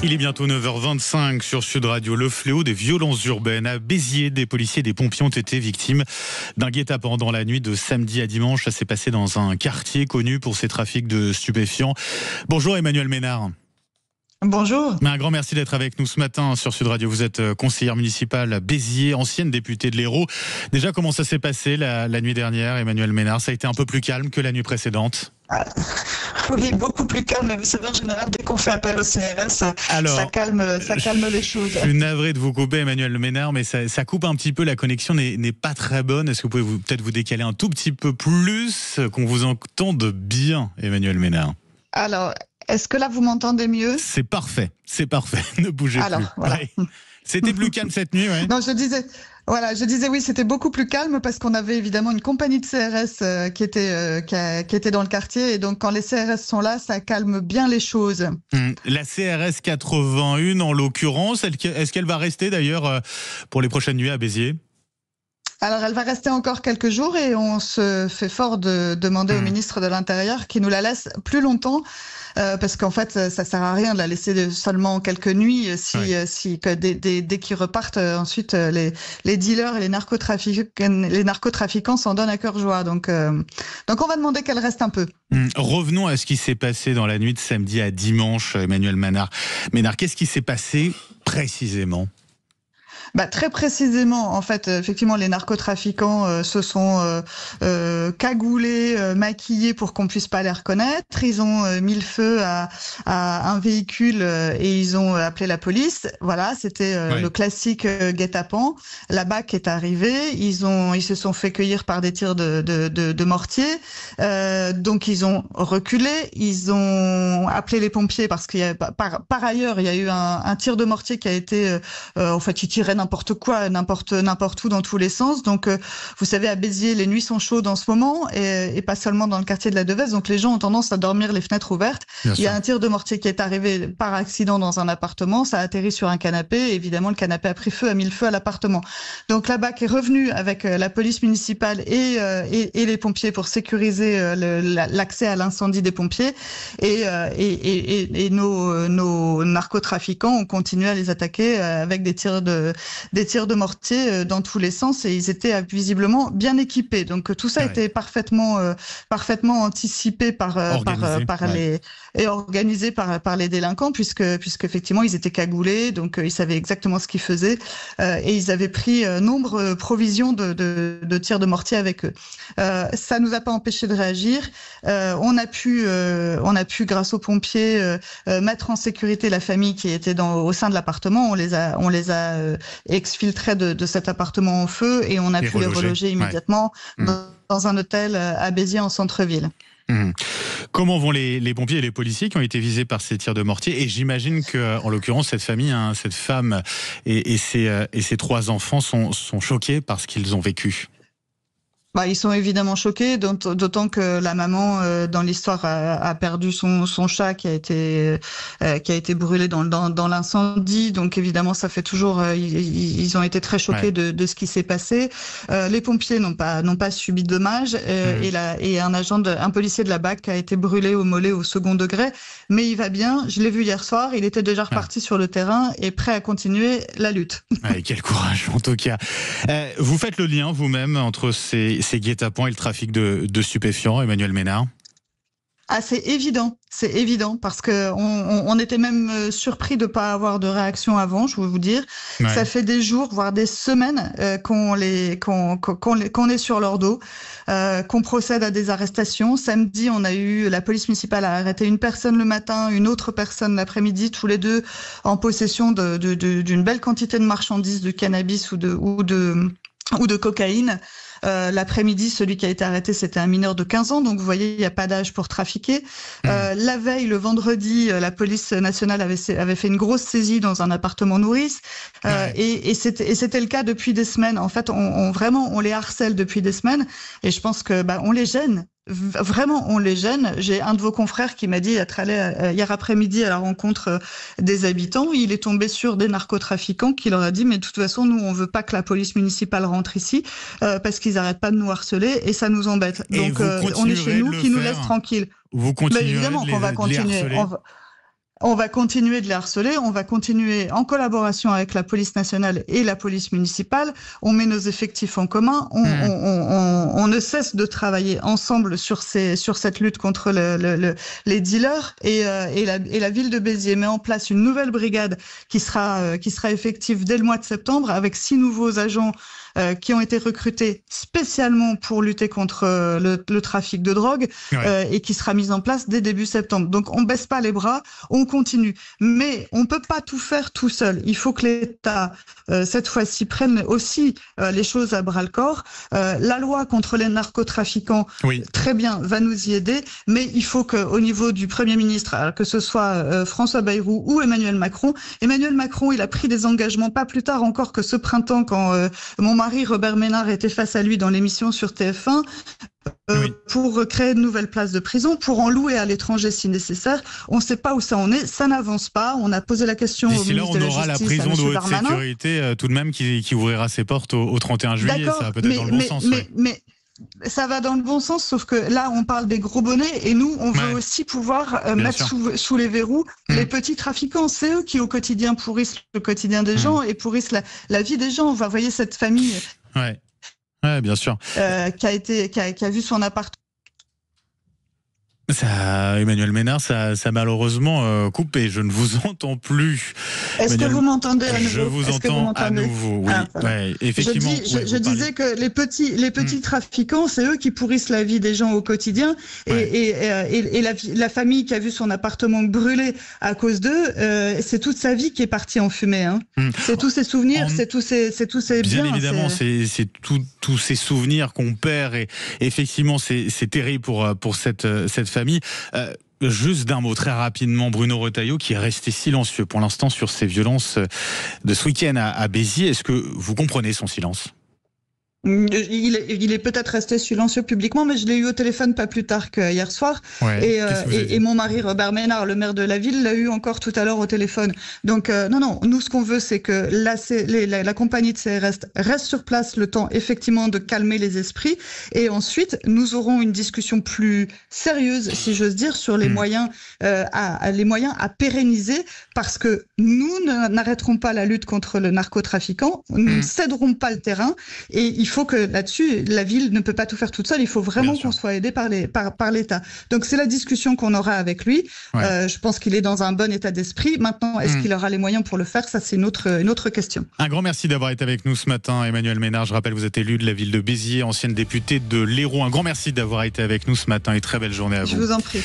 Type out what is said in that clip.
Il est bientôt 9h25 sur Sud Radio. Le fléau des violences urbaines. À Béziers, des policiers et des pompiers ont été victimes d'un guet-apens dans la nuit de samedi à dimanche. Ça s'est passé dans un quartier connu pour ses trafics de stupéfiants. Bonjour Emmanuel Ménard. Bonjour. Un grand merci d'être avec nous ce matin sur Sud Radio. Vous êtes conseillère municipale à Béziers, ancienne députée de l'Hérault. Déjà, comment ça s'est passé la nuit dernière, Emmanuel Ménard? Ça a été un peu plus calme que la nuit précédente? Oui, beaucoup plus calme. Vous savez, en général, dès qu'on fait appel au CRS, ça calme les choses. Je suis navré de vous couper, Emmanuel Ménard, mais ça coupe un petit peu. La connexion n'est pas très bonne. Est-ce que vous pouvez peut-être vous décaler un tout petit peu plus, qu'on vous entende bien, Emmanuel Ménard? Alors, est-ce que là, vous m'entendez mieux? C'est parfait. Ne bougez plus. Voilà. Ouais. C'était plus calme cette nuit, ouais. Non, je disais oui, c'était beaucoup plus calme parce qu'on avait évidemment une compagnie de CRS qui était dans le quartier, et donc quand les CRS sont là, ça calme bien les choses. La CRS 81 en l'occurrence, est-ce qu'elle va rester d'ailleurs pour les prochaines nuits à Béziers? Alors, elle va rester encore quelques jours et on se fait fort de demander au ministre de l'Intérieur qu'il nous la laisse plus longtemps, parce qu'en fait, ça sert à rien de la laisser seulement quelques nuits dès qu'ils repartent, ensuite les dealers et les narcotrafiquants s'en donnent à cœur joie. Donc on va demander qu'elle reste un peu. Revenons à ce qui s'est passé dans la nuit de samedi à dimanche, Emmanuel Ménard. Qu'est-ce qui s'est passé précisément? Très précisément, en fait, effectivement, les narcotrafiquants se sont cagoulés, maquillés pour qu'on puisse pas les reconnaître. Ils ont mis le feu à un véhicule et ils ont appelé la police. Voilà, c'était le classique guet-apens. La BAC est arrivée. Ils se sont fait cueillir par des tirs de mortier. Donc ils ont reculé. Ils ont appelé les pompiers parce qu'il y a par ailleurs il y a eu un tir de mortier qui a été en fait, ils tiraient n'importe quoi, n'importe où dans tous les sens. Donc, vous savez, à Béziers, les nuits sont chaudes en ce moment et pas seulement dans le quartier de la Devèze. Donc, les gens ont tendance à dormir les fenêtres ouvertes. Il y a un tir de mortier qui est arrivé par accident dans un appartement. Ça a atterri sur un canapé. Et évidemment, le canapé a pris feu, a mis le feu à l'appartement. Donc, la BAC est revenue avec la police municipale et les pompiers pour sécuriser l'accès à l'incendie des pompiers. Et nos narcotrafiquants ont continué à les attaquer avec des tirs de mortier dans tous les sens, et ils étaient visiblement bien équipés. Donc tout ça a été parfaitement anticipé organisé par les délinquants, puisque effectivement ils étaient cagoulés, donc ils savaient exactement ce qu'ils faisaient, et ils avaient pris nombre provisions de tirs de mortier avec eux. Ça nous a pas empêché de réagir. On a pu grâce aux pompiers mettre en sécurité la famille qui était au sein de l'appartement. On les a exfiltrés de cet appartement en feu, et on a pu les reloger immédiatement dans un hôtel à Béziers en centre-ville. Comment vont les pompiers et les policiers qui ont été visés par ces tirs de mortier? Et j'imagine que, en l'occurrence, cette famille, cette femme et ses 3 enfants sont choqués par ce qu'ils ont vécu. Ils sont évidemment choqués, d'autant que la maman dans l'histoire a perdu son chat qui a été brûlé dans l'incendie. Donc évidemment, ça fait toujours ils ont été très choqués de ce qui s'est passé. Les pompiers n'ont pas subi de dommages, et un policier de la BAC a été brûlé au mollet au second degré, mais il va bien. Je l'ai vu hier soir, il était déjà reparti sur le terrain et prêt à continuer la lutte. Quel courage en tout cas. Vous faites le lien vous-même entre ces guet-apens et le trafic de stupéfiants, Emmanuel Ménard? C'est évident, parce que on était même surpris de pas avoir de réaction avant, je veux vous dire. Ça fait des jours, voire des semaines qu'on est sur leur dos, qu'on procède à des arrestations. Samedi, la police municipale a arrêté une personne le matin, une autre personne l'après-midi, tous les deux en possession d'une belle quantité de marchandises, de cannabis ou de cocaïne. L'après-midi, celui qui a été arrêté, c'était un mineur de 15 ans. Donc, vous voyez, il n'y a pas d'âge pour trafiquer. La veille, le vendredi, la police nationale avait fait une grosse saisie dans un appartement nourrice. Et c'était le cas depuis des semaines. En fait, on les harcèle depuis des semaines. Et je pense que, on les gêne. Vraiment, on les gêne. J'ai un de vos confrères qui m'a dit être allé hier après-midi à la rencontre des habitants. Il est tombé sur des narcotrafiquants qui leur a dit, mais de toute façon, nous, on veut pas que la police municipale rentre ici parce qu'ils arrêtent pas de nous harceler et ça nous embête. Donc, on est chez nous, qui nous laisse tranquilles. Vous continuerez évidemment qu'on va continuer. On va continuer de les harceler, on va continuer en collaboration avec la police nationale et la police municipale. On met nos effectifs en commun, on ne cesse de travailler ensemble sur cette lutte contre les dealers et la ville de Béziers met en place une nouvelle brigade qui sera effective dès le mois de septembre avec 6 nouveaux agents qui ont été recrutés spécialement pour lutter contre le trafic de drogue et qui sera mise en place dès début septembre. Donc on baisse pas les bras, on continue. Mais on peut pas tout faire tout seul. Il faut que l'État, cette fois-ci, prenne aussi les choses à bras-le-corps. La loi contre les narcotrafiquants, très bien, va nous y aider, mais il faut qu'au niveau du Premier ministre, alors que ce soit François Bayrou ou Emmanuel Macron, il a pris des engagements pas plus tard encore que ce printemps quand mon mari Robert Ménard était face à lui dans l'émission sur TF1 pour créer de nouvelles places de prison, pour en louer à l'étranger si nécessaire. On ne sait pas où ça en est, ça n'avance pas. On a posé la question au ministre de la Justice. On aura la prison de haute sécurité tout de même qui ouvrira ses portes au 31 juillet. Ça va peut-être dans le bon sens. Mais ça va dans le bon sens, sauf que là, on parle des gros bonnets et nous, on veut aussi pouvoir mettre sous les verrous les petits trafiquants. C'est eux qui, au quotidien, pourrissent le quotidien des gens et pourrissent la vie des gens. Vous voyez cette famille bien sûr. qui a vu son appartement. Ça, Emmanuel Ménard, ça malheureusement coupé. Je ne vous entends plus. Est-ce que vous m'entendez à nouveau? Je vous entends à nouveau. Oui, effectivement. Je disais que les petits trafiquants, c'est eux qui pourrissent la vie des gens au quotidien. Et la famille qui a vu son appartement brûler à cause d'eux, c'est toute sa vie qui est partie en fumée. Hein. C'est tous ses souvenirs, c'est tous ses biens. Bien évidemment, c'est tous ces souvenirs qu'on perd. Et effectivement, c'est terrible pour cette famille. Juste d'un mot très rapidement, Bruno Retailleau qui est resté silencieux pour l'instant sur ces violences de ce week-end à Béziers. Est-ce que vous comprenez son silence ? Il est peut-être resté silencieux publiquement, mais je l'ai eu au téléphone pas plus tard qu'hier soir. Et mon mari Robert Ménard, le maire de la ville, l'a eu encore tout à l'heure au téléphone. Donc non, nous ce qu'on veut, c'est que la compagnie de CRS reste sur place le temps effectivement de calmer les esprits. Et ensuite, nous aurons une discussion plus sérieuse, si j'ose dire, sur les moyens à pérenniser, parce que nous n'arrêterons pas la lutte contre le narcotrafiquant, nous ne céderons pas le terrain, et il faut que là-dessus, la ville ne peut pas tout faire toute seule. Il faut vraiment qu'on soit aidé par l'État. Donc c'est la discussion qu'on aura avec lui. Je pense qu'il est dans un bon état d'esprit. Maintenant, est-ce qu'il aura les moyens pour le faire? Ça, c'est une autre question. Un grand merci d'avoir été avec nous ce matin, Emmanuel Ménard. Je rappelle, vous êtes élu de la ville de Béziers, ancienne députée de l'Hérault. Un grand merci d'avoir été avec nous ce matin et très belle journée à vous. Je vous en prie.